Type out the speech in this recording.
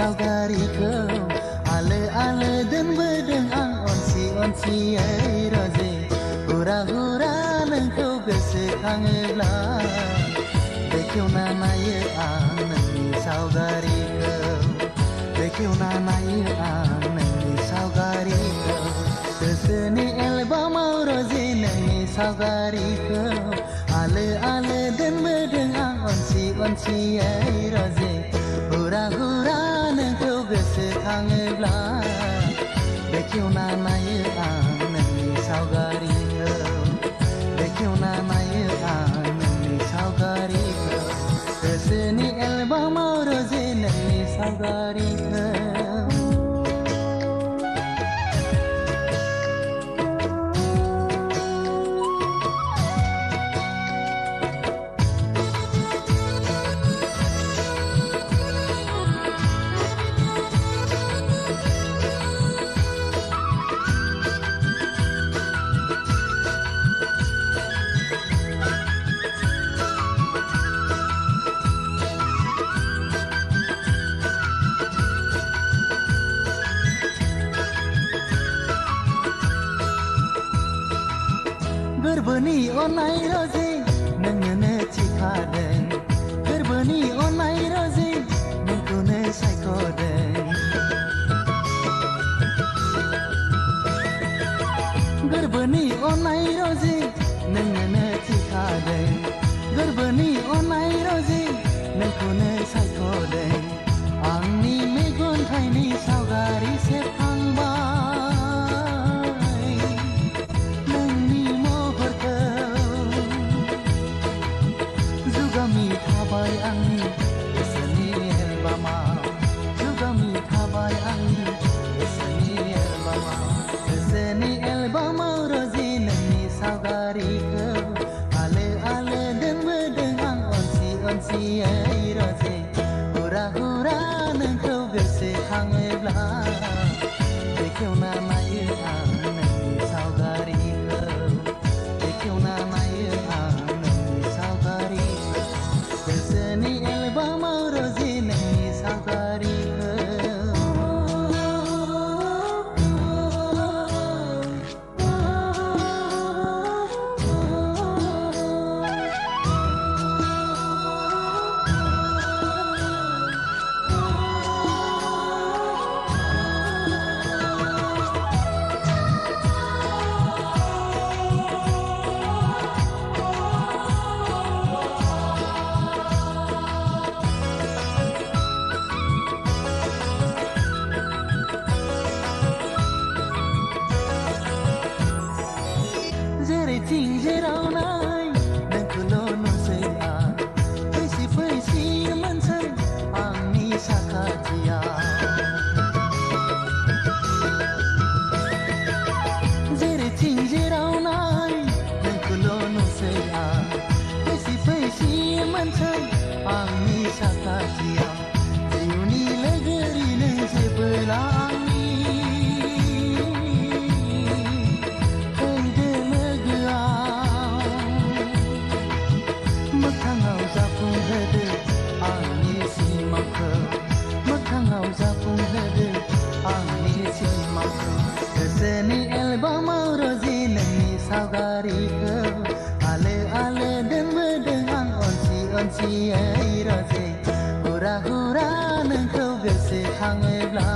सावगारिखौ आलो आलो दोनबोदों आं अनसियै रजे हुरा हुरा नोंखौ गोसोखाङोब्ला बेखेवना नायो आं नोंनि सावगारिखौ बेखेवना नायो आं नोंनि सावगारिखौ गोसोनि एलबामाव रजे नोंनि सावगारिखौ आलो आलो दोनबोदों आं अनसियै रजे हुरा हुरा नोंखौ गोसोखाङोब्ला बेखेवना नायो आं नोंनि सावगारिखौ बेखेवना नायो आं नोंनि सावगारिखौ गोसोनि एलबामाव रजे नोंनि सावगारिखौ गोरबोनि अननाय रजे नोंनो थिखादों गोरबोनि अननाय रजे नोंखौनो सायख'दों गोरबोनि अननाय रजे नोंनो थिखादों गोरबोनि अननाय रजे नोंखौनो सायख'दों आंनि मेगन थाइनै सावगारि सेबखांबाय नोंनि महरखौ जुगामि थाबाय आंनि गोसोनि एलबामाव जुगामि थाबाय आंनि गोसोनि एलबामाव रजे नोंनि सावगारिखौ आलो आलो दोनबोदों आं अनसियै रजे हुरा हुरा नोंखौ गोसोखाङोब्ला बेखेवना नायो आं नोंनि सावगारिखौ बेखेवना नायो आं नोंनि सावगारिखौ गोसोनि एलबामाव रजे नोंनि सावगारिखौ जेरैथिं जेराव नाय नोंखौल' नुसै आं फैसि फैसि मोनसै आंनि साखाथियाव जेरैथिं जेराव नाय नोंखौल' नुसै आं फैसि फैसि मोनसै आंनि साखाथियाव जिउनि लोगोरि नों जेबोला मोखाङाव जाफुंहोदो आंनि सिमांखौ मोखाङाव जाफुंहोदो आंनि सिमांखौ गोसोनि एलबामाव रजे नोंनि सावगारिखौ आलो आलो दोनबोदों आं अनसियै रजे हुरा हुरा नोंखौ गोसोखाङोब्ला